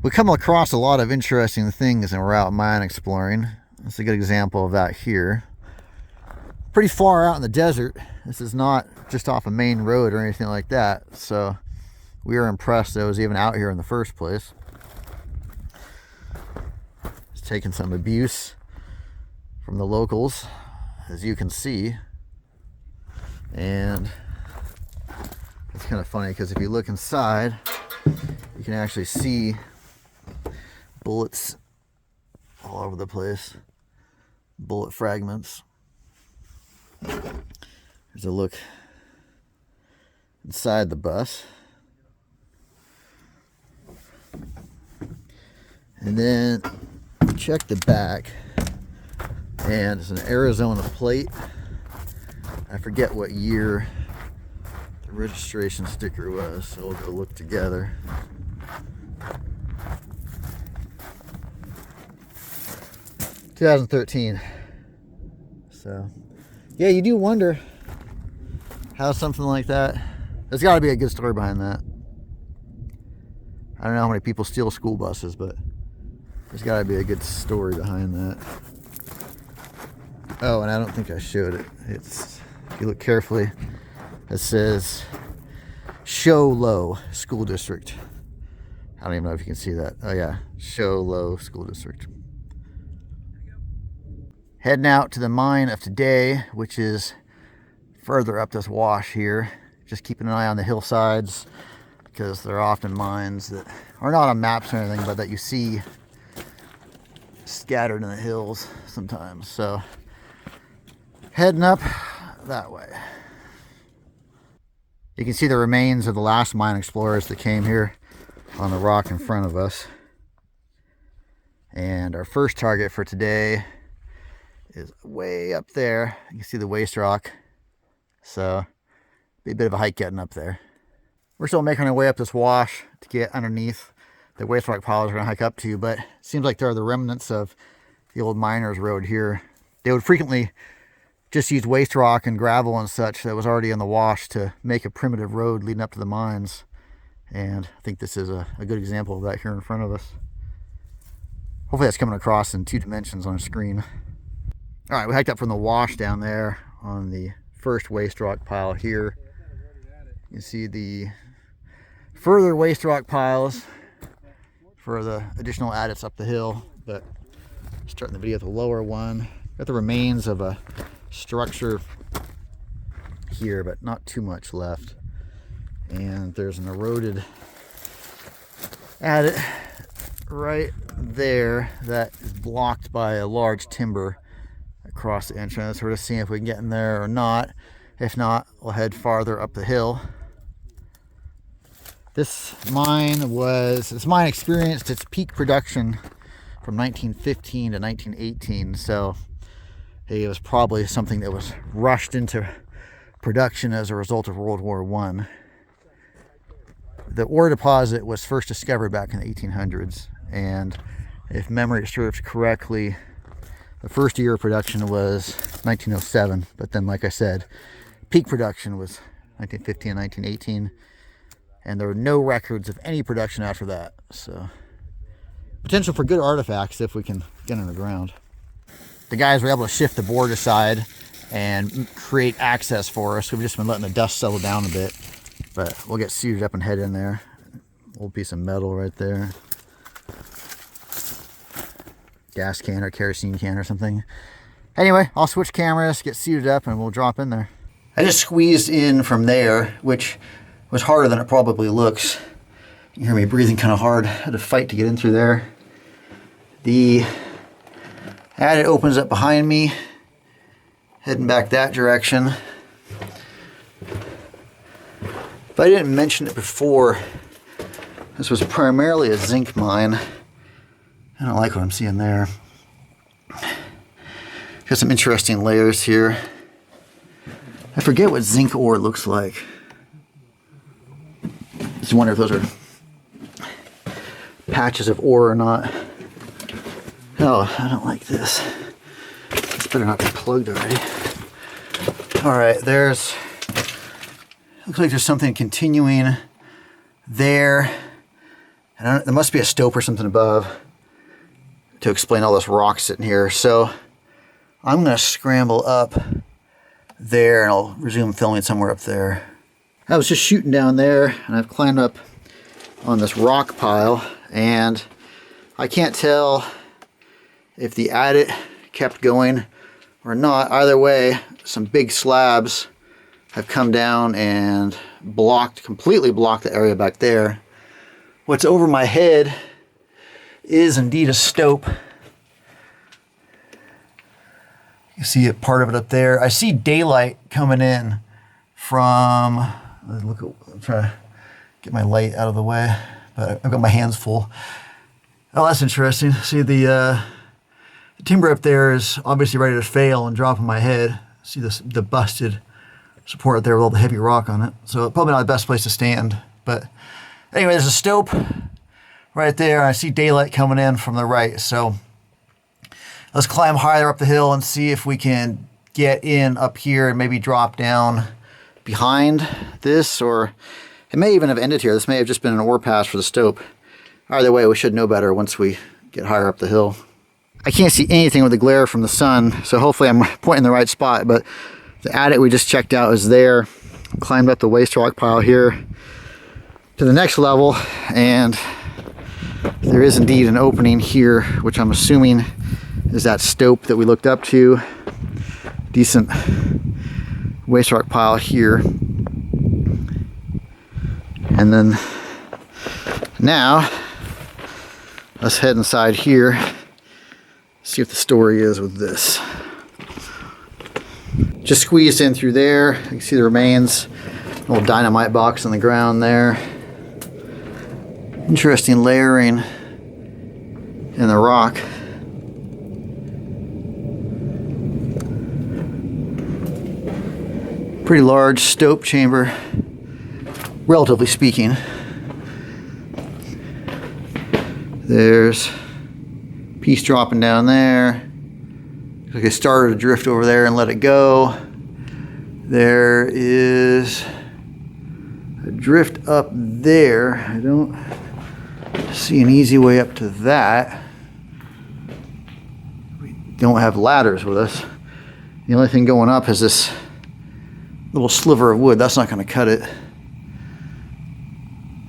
We come across a lot of interesting things when we're out mine exploring. That's a good example of that here. Pretty far out in the desert. This is not just off a main road or anything like that. So we were impressed that it was even out here in the first place. It's taken some abuse from the locals, as you can see. And it's kind of funny because if you look inside, you can actually see bullets all over the place. Bullet fragments. There's a look inside the bus. And then check the back, and it's an Arizona plate. I forget what year the registration sticker was, so we'll go look together. (2013). So yeah, you do wonder how something like that, there's got to be a good story behind that. I don't know how many people steal school buses, but there's got to be a good story behind that. Oh, and I don't think I showed it. It's, if you look carefully, it says Show Low School District. I don't even know if you can see that. Oh yeah, Show Low School District. Heading out to the mine of today, which is further up this wash here. Just keeping an eye on the hillsides, because there are often mines that are not on maps or anything, but that you see scattered in the hills sometimes. So heading up that way. You can see the remains of the last mine explorers that came here on the rock in front of us. And our first target for today is way up there. You can see the waste rock. So be a bit of a hike getting up there. We're still making our way up this wash to get underneath the waste rock piles we're gonna hike up to, but it seems like there are the remnants of the old miners' road here. They would frequently just use waste rock and gravel and such that was already in the wash to make a primitive road leading up to the mines. And I think this is a good example of that here in front of us. Hopefully that's coming across in 2 dimensions on a screen. All right, we hiked up from the wash down there on the first waste rock pile here. You can see the further waste rock piles for the additional adits up the hill, but starting the video with the lower one. Got the remains of a structure here, but not too much left. And there's an eroded adit right there that is blocked by a large timber across the entrance. We're just seeing if we can get in there or not. If not, we'll head farther up the hill. This mine experienced its peak production from 1915 to 1918, so it was probably something that was rushed into production as a result of World War I. The ore deposit was first discovered back in the 1800s, and if memory serves correctly, the first year of production was 1907, but then, like I said, peak production was 1915 and 1918, and there were no records of any production after that. So potential for good artifacts if we can get underground. The guys were able to shift the board aside and create access for us. We've just been letting the dust settle down a bit, but we'll get suited up and head in there. Old piece of metal right there. Gas can or kerosene can or something. Anyway, I'll switch cameras, get suited up, and we'll drop in there. I just squeezed in from there, which was harder than it probably looks. You hear me breathing kind of hard. I had to fight to get in through there. The adit opens up behind me, heading back that direction. If I didn't mention it before, this was primarily a zinc mine. I don't like what I'm seeing there. Got some interesting layers here. I forget what zinc ore looks like. Just wonder if those are patches of ore or not. Oh, I don't like this. This better not be plugged already. All right, looks like there's something continuing there. And there must be a stope or something above to explain all this rock sitting here. So I'm going to scramble up there and I'll resume filming somewhere up there. I was just shooting down there and I've climbed up on this rock pile, and I can't tell if the adit kept going or not. Either way, some big slabs have come down and completely blocked the area back there. What's over my head is indeed a stope. You see a part of it up there. I see daylight coming in from, I'm trying to get my light out of the way, but I've got my hands full. Oh, that's interesting. See the timber up there is obviously ready to fail and drop on my head. See the busted support up there with all the heavy rock on it. So probably not the best place to stand. But anyway, there's a stope right there. I see daylight coming in from the right. So let's climb higher up the hill and see if we can get in up here and maybe drop down behind this, or it may even have ended here. This may have just been an ore pass for the stope. Either way, we should know better once we get higher up the hill. I can't see anything with the glare from the sun, so hopefully I'm pointing in the right spot, but the adit we just checked out is there. Climbed up the waste rock pile here to the next level, and there is indeed an opening here, which I'm assuming is that stope that we looked up to. Decent waste rock pile here. And then now let's head inside here, see what the story is with this. Just squeezed in through there. You can see the remains. An old dynamite box on the ground there. Interesting layering in the rock. Pretty large stope chamber, relatively speaking. There's a piece dropping down there. Looks like it started to drift over there and let it go. There is a drift up there. I don't see an easy way up to that. We don't have ladders with us. The only thing going up is this little sliver of wood. That's not going to cut it.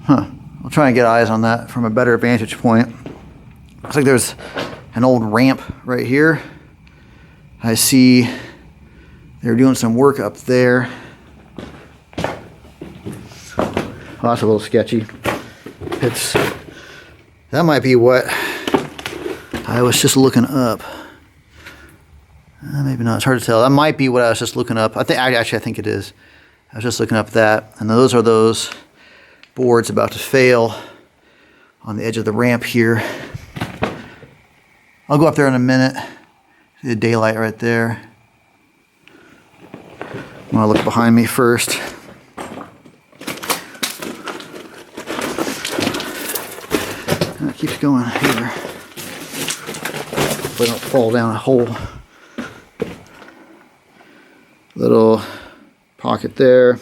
I'll try and get eyes on that from a better vantage point. Looks like there's an old ramp right here. I see they're doing some work up there. Well, that's a little sketchy. That might be what I was just looking up. Maybe not. It's hard to tell. That might be what I was just looking up. I think it is. I was just looking up that, and those are those boards about to fail on the edge of the ramp here. I'll go up there in a minute. See the daylight right there. I'm gonna look behind me first. And it keeps going here. Hopefully I don't fall down a hole. Little pocket there.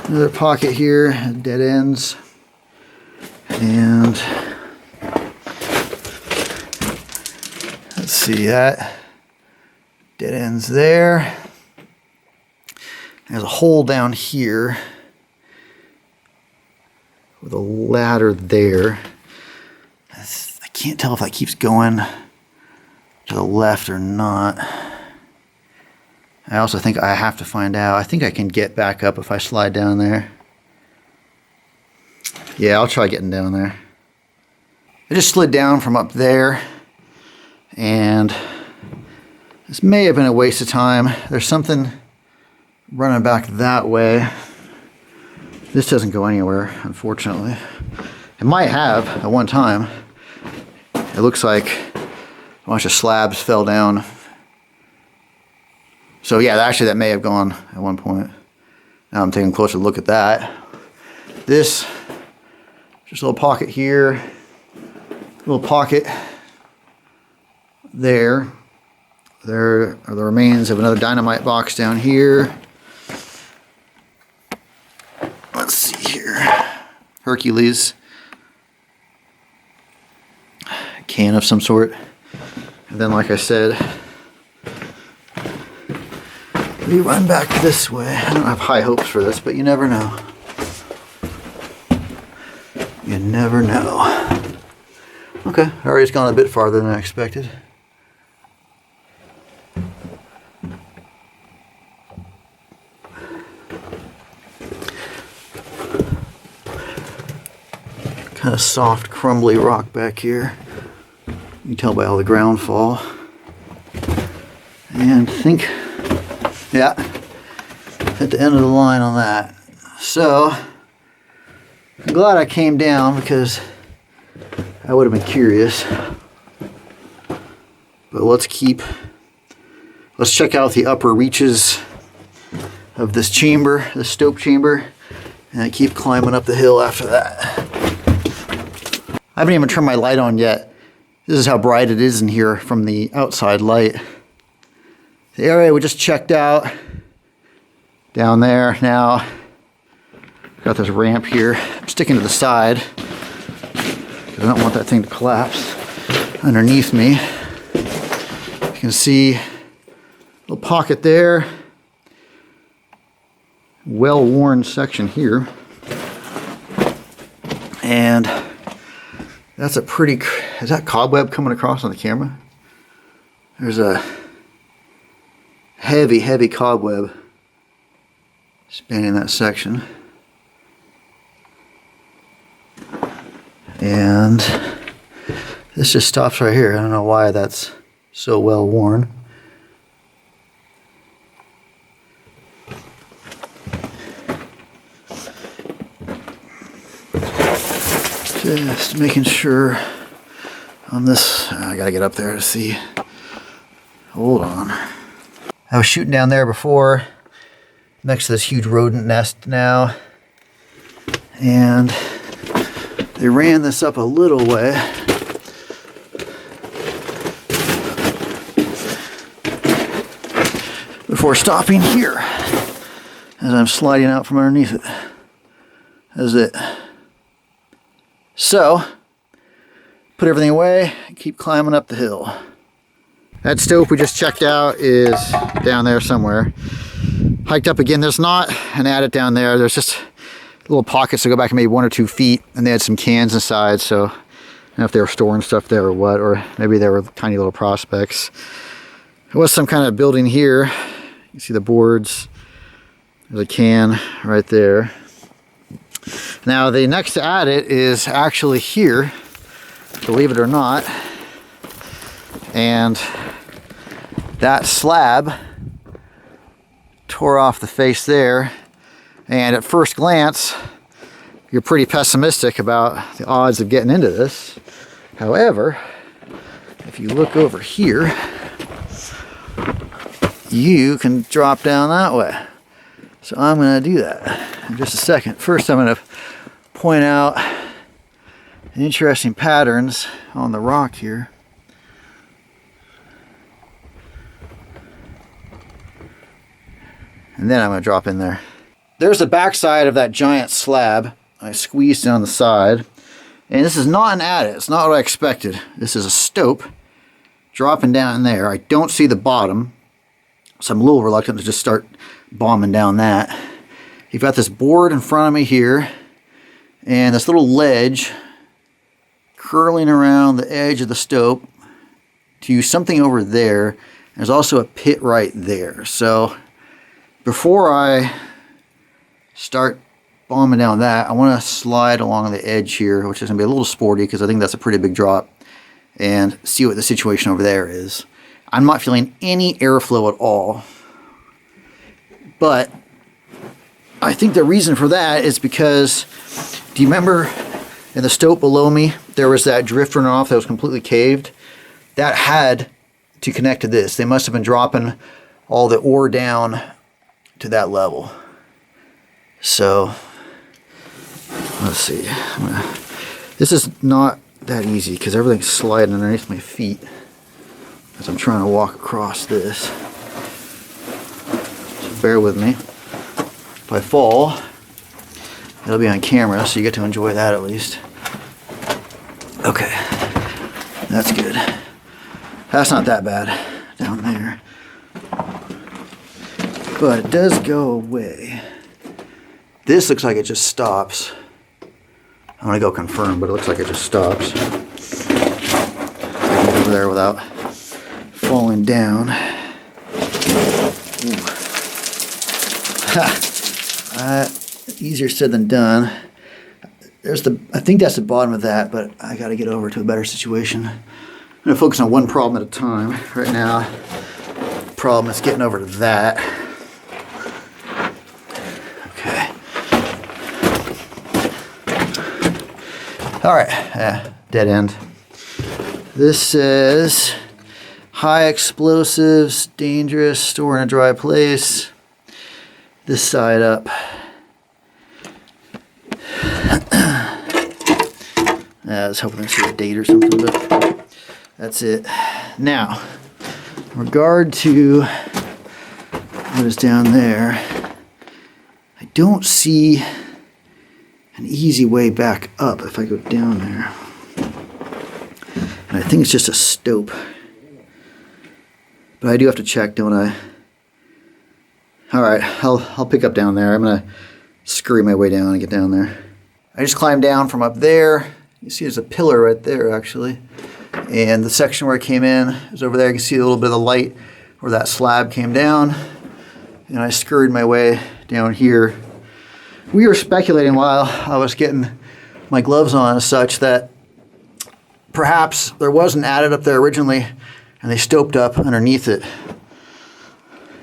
Another pocket here, dead ends. And let's see that. Dead ends there. There's a hole down here with a ladder there. I can't tell if that keeps going to the left or not. I also think I have to find out. I think I can get back up if I slide down there. Yeah, I'll try getting down there. I just slid down from up there, and this may have been a waste of time. There's something running back that way. This doesn't go anywhere, unfortunately. It might have at one time. It looks like a bunch of slabs fell down. So yeah, actually that may have gone at one point. Now I'm taking a closer look at that. This, just a little pocket here, little pocket there. There are the remains of another dynamite box down here. Let's see here. Hercules can of some sort. And then, like I said, we run back this way. I don't have high hopes for this, but you never know. You never know. Okay, already gone a bit farther than I expected. Kind of soft, crumbly rock back here. You can tell by all the ground fall. And I think, yeah, at the end of the line on that. So, I'm glad I came down because I would have been curious. But let's check out the upper reaches of this chamber, the stope chamber, and I keep climbing up the hill after that. I haven't even turned my light on yet. This is how bright it is in here from the outside light. The area we just checked out down there. Now, got this ramp here. I'm sticking to the side because I don't want that thing to collapse underneath me. You can see a little pocket there. Well-worn section here. And that's a pretty, is that cobweb coming across on the camera? There's a heavy, heavy cobweb spanning that section. And this just stops right here. I don't know why that's so well worn. Just making sure on this, I gotta get up there to see. Hold on. I was shooting down there before, next to this huge rodent nest now, and they ran this up a little way. Before stopping here, as I'm sliding out from underneath it. That's it. So, put everything away, keep climbing up the hill. That stope we just checked out is down there somewhere. Hiked up again, there's not an adit down there, there's just little pockets that go back maybe 1 or 2 feet, and they had some cans inside, so I don't know if they were storing stuff there or what, or maybe they were tiny little prospects. There was some kind of building here. You can see the boards. There's a can right there. Now the next adit is actually here, believe it or not, and that slab tore off the face there, and at first glance you're pretty pessimistic about the odds of getting into this. However, if you look over here, you can drop down that way. So I'm going to do that in just a second. First, I'm going to point out interesting patterns on the rock here. And then I'm going to drop in there. There's the backside of that giant slab. I squeezed down the side. And this is not an adit. It's not what I expected. This is a stope dropping down in there. I don't see the bottom, so I'm a little reluctant to just start bombing down that. You've got this board in front of me here, and this little ledge curling around the edge of the stope to something over there. There's also a pit right there. So before I start bombing down that, I want to slide along the edge here, which is going to be a little sporty because I think that's a pretty big drop, and see what the situation over there is. I'm not feeling any airflow at all, but I think the reason for that is because, do you remember in the stope below me there was that drift running off that was completely caved? That had to connect to this. They must have been dropping all the ore down to that level. So let's see. This is not that easy because everything's sliding underneath my feet as I'm trying to walk across this. So bear with me. If I fall, It'll be on camera, so you get to enjoy that at least. Okay, that's good. That's not that bad down there. But it does go away. This looks like it just stops. I'm gonna go confirm, but it looks like it just stops. I can get over there without falling down. Easier said than done. I think that's the bottom of that, but I got to get over to a better situation. I'm going to focus on one problem at a time. Right now, the problem is getting over to that. Okay. All right, dead end. This says high explosives, dangerous, store in a dry place. This side up. I was hoping to see a date or something, but that's it. Now, in regard to what is down there, I don't see an easy way back up if I go down there. And I think it's just a stope. But I do have to check, don't I? Alright, I'll pick up down there. I'm going to scurry my way down and get down there. I just climbed down from up there. You see there's a pillar right there, actually. And the section where I came in is over there. You can see a little bit of the light where that slab came down. And I scurried my way down here. We were speculating while I was getting my gloves on as such that perhaps there was an adit up there originally and they stoped up underneath it.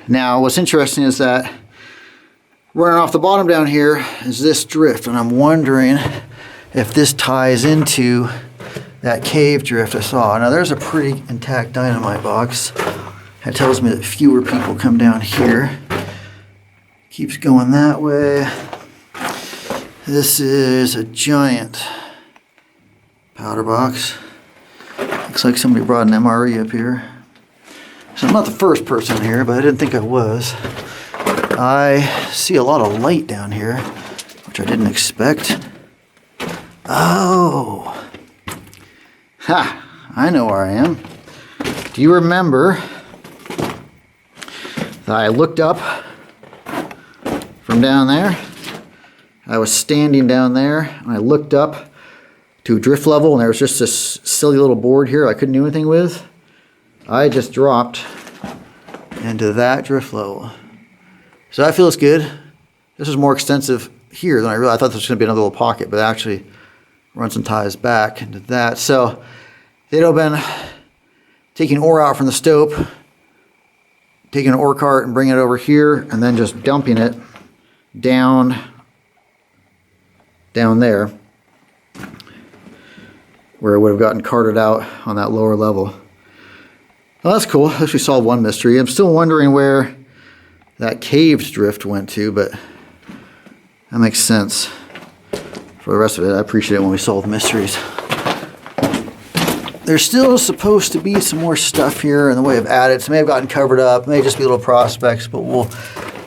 Now, what's interesting is that running off the bottom down here is this drift, and I'm wondering if this ties into that cave drift I saw. Now there's a pretty intact dynamite box. That tells me that fewer people come down here. Keeps going that way. This is a giant powder box. Looks like somebody brought an MRE up here. So I'm not the first person here, but I didn't think I was. I see a lot of light down here, which I didn't expect. Oh. Ha! I know where I am. Do you remember that I looked up from down there? I was standing down there, and I looked up to drift level, and there was just this silly little board here I couldn't do anything with. I just dropped into that drift level. So that feels good. This is more extensive here than I realized. I thought this was going to be another little pocket, but it actually runs and ties back into that. So they'd have been taking ore out from the stope, taking an ore cart and bringing it over here, and then just dumping it down there, where it would have gotten carted out on that lower level. Well, that's cool. At least we solved one mystery. I'm still wondering where that caved drift went to, but that makes sense. For the rest of it, I appreciate it when we solve mysteries. There's still supposed to be some more stuff here in the way of adits. May have gotten covered up, may just be little prospects, but we'll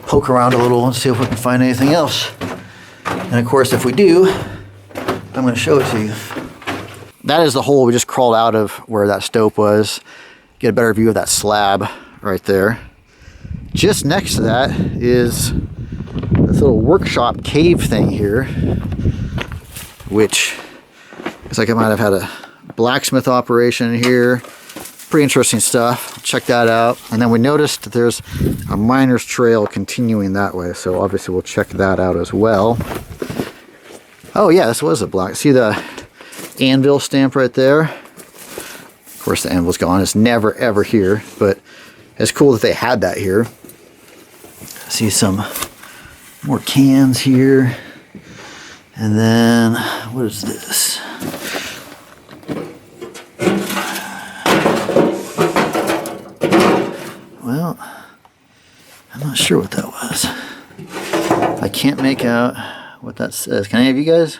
poke around a little and see if we can find anything else. And of course, if we do, I'm going to show it to you. That is the hole we just crawled out of where that stope was. Get a better view of that slab right there. Just next to that is this little workshop cave thing here, which looks like I might have had a blacksmith operation here. Pretty interesting stuff. Check that out. And then we noticed that there's a miner's trail continuing that way, so obviously we'll check that out as well. Oh yeah, this was a black. See the anvil stamp right there? Of course the anvil's gone. It's never ever here, but it's cool that they had that here. See some more cans here. And then, what is this? Well, I'm not sure what that was. I can't make out what that says. Can any of you guys?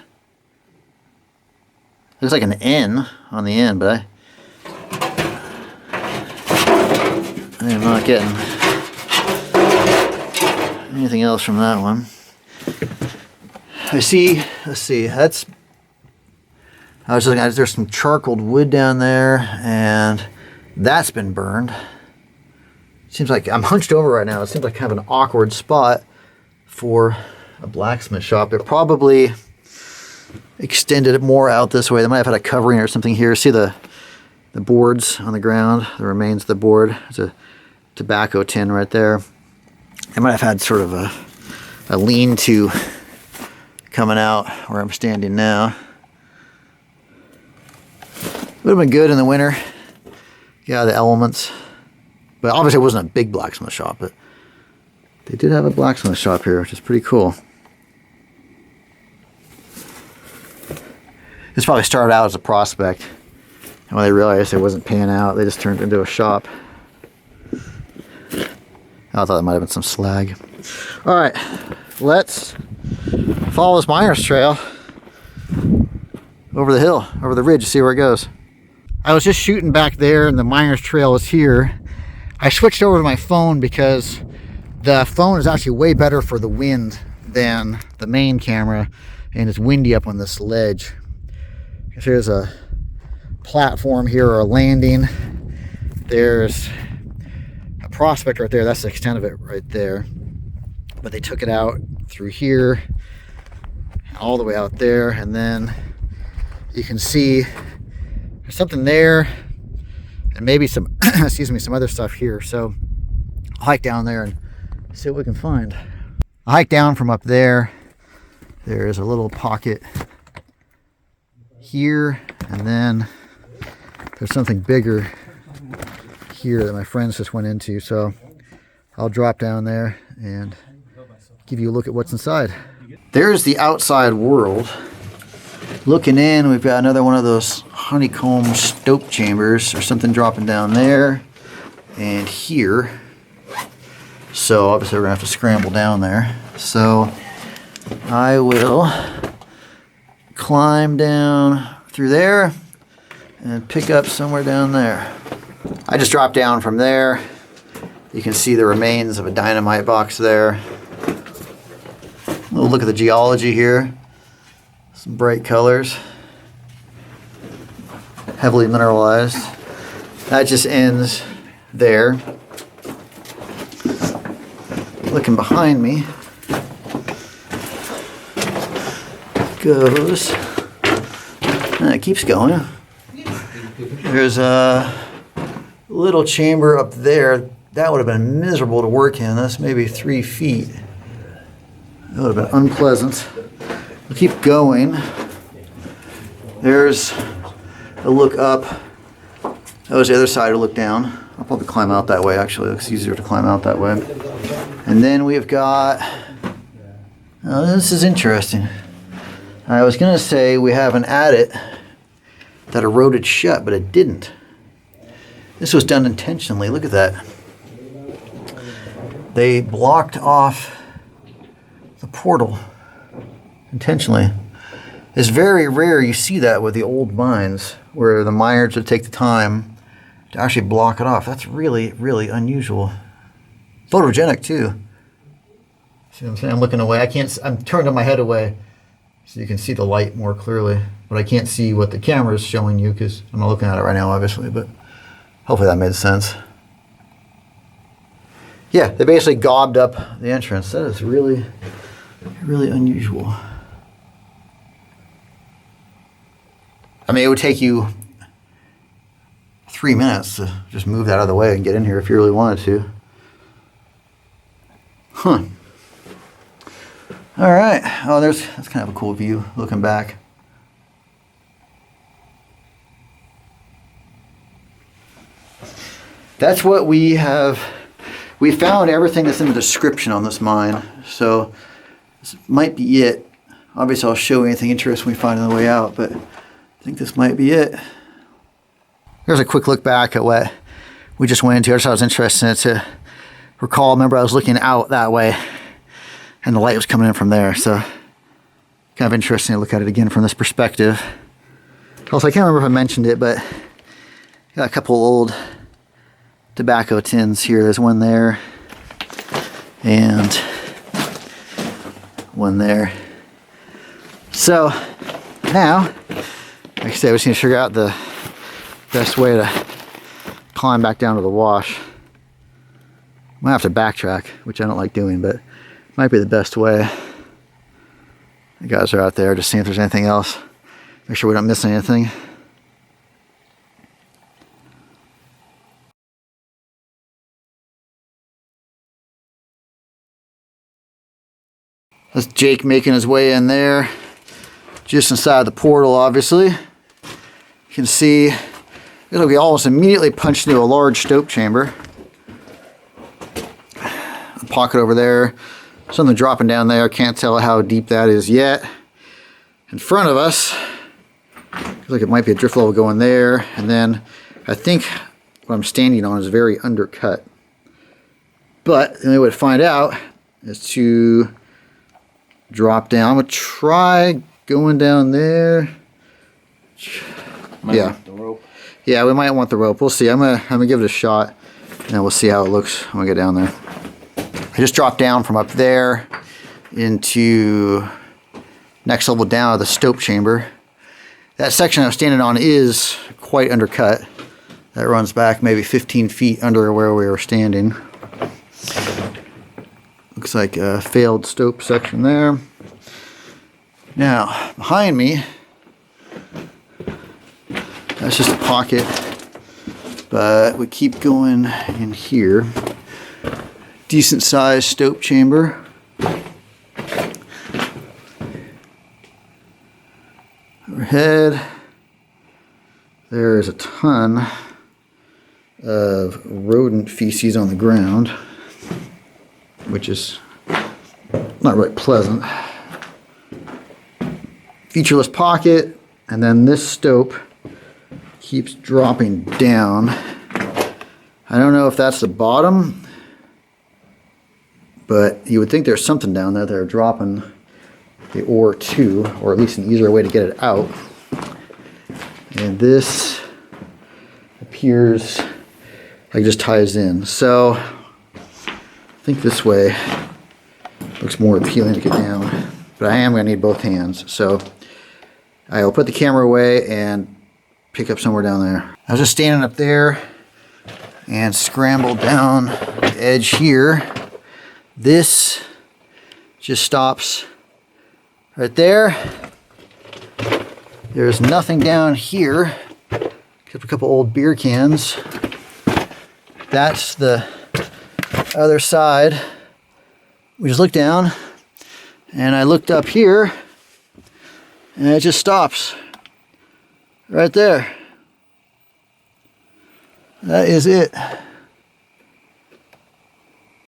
Looks like an N on the end, but I am not getting anything else from that one. I see, let's see, that's, I was looking at, there's some charcoaled wood down there, and that's been burned. Seems like I'm hunched over right now. It seems like kind of an awkward spot for a blacksmith shop. It probably extended it more out this way. They might have had a covering or something here. See the boards on the ground, the remains of the board. There's a tobacco tin right there. They might have had sort of a lean-to coming out where I'm standing now. Would have been good in the winter. Yeah, the elements. But obviously it wasn't a big blacksmith shop, but they did have a blacksmith shop here, which is pretty cool. This probably started out as a prospect, and when they realized it wasn't panning out, they just turned it into a shop. I thought that might have been some slag. All right, let's follow this miner's trail over the hill, over the ridge, to see where it goes. I was just shooting back there, and the miner's trail is here. I switched over to my phone because the phone is actually way better for the wind than the main camera, and it's windy up on this ledge. There's a platform here, or a landing. There's a prospect right there. That's the extent of it right there. But they took it out through here, all the way out there, and then you can see there's something there, and maybe some, excuse me, some other stuff here. So I'll hike down there and see what we can find. I hike down from up there. There's a little pocket here, and then there's something bigger here that my friends just went into. So I'll drop down there and give you a look at what's inside. There's the outside world. Looking in, we've got another one of those honeycomb stope chambers, or something dropping down there and here. So obviously we're gonna have to scramble down there. So I will climb down through there and pick up somewhere down there. I just dropped down from there. You can see the remains of a dynamite box there. A little look at the geology here. Some bright colors. Heavily mineralized. That just ends there. Looking behind me goes, and it keeps going. There's a little chamber up there. That would have been miserable to work in. That's maybe 3 feet. That would have been unpleasant. We'll keep going. There's a look up. That was the other side to look down. I'll probably climb out that way, actually. It looks easier to climb out that way. And then we've got, oh, this is interesting. I was going to say we have an adit that eroded shut, but it didn't. This was done intentionally. Look at that. They blocked off the portal intentionally. It's very rare you see that with the old mines, where the miners would take the time to actually block it off. That's really, really unusual. Photogenic too. See what I'm saying? I'm looking away. I'm turning my head away so you can see the light more clearly, but I can't see what the camera is showing you because I'm not looking at it right now, obviously, but hopefully that made sense. Yeah, they basically gobbed up the entrance. That is really, really unusual. I mean, it would take you 3 minutes to just move that out of the way and get in here if you really wanted to. Huh. All right. Oh, that's kind of a cool view looking back. That's what we have. We found everything that's in the description on this mine. So this might be it. Obviously, I'll show you anything interesting we find on the way out, but I think this might be it. Here's a quick look back at what we just went into. I just thought it was interesting to recall. Remember, I was looking out that way, and the light was coming in from there. So kind of interesting to look at it again from this perspective. Also, I can't remember if I mentioned it, but got a couple old tobacco tins here. There's one there and one there. So now, like I said, we just need to figure out the best way to climb back down to the wash. Might have to backtrack, which I don't like doing, but might be the best way. The guys are out there just seeing if there's anything else. Make sure we don't miss anything. That's Jake making his way in there, just inside the portal, obviously. You can see it'll be almost immediately punched into a large stope chamber. A pocket over there, something dropping down there. Can't tell how deep that is yet. In front of us, looks like it might be a drift level going there, and then I think what I'm standing on is very undercut. But the only way to find out is to drop down. I'm gonna try going down there. Might want the rope. Yeah, we might want the rope. We'll see. I'm gonna give it a shot, and then we'll see how it looks when we get down there. I just dropped down from up there into next level down of the stope chamber. That section I'm standing on is quite undercut. That runs back maybe 15 feet under where we were standing. Looks like a failed stope section there. Now, behind me, that's just a pocket, but we keep going in here. Decent sized stope chamber. Overhead, there's a ton of rodent feces on the ground, which is not really pleasant. Featureless pocket, and then this stope keeps dropping down. I don't know if that's the bottom, but you would think there's something down there they're dropping the ore to, or at least an easier way to get it out. And this appears like it just ties in. So I think this way looks more appealing to get down, but I am going to need both hands. So I will put the camera away and pick up somewhere down there. I was just standing up there and scrambled down the edge here. This just stops right there. There's nothing down here except a couple old beer cans. That's the other side. We just looked down, and I looked up here, and it just stops right there. That is it.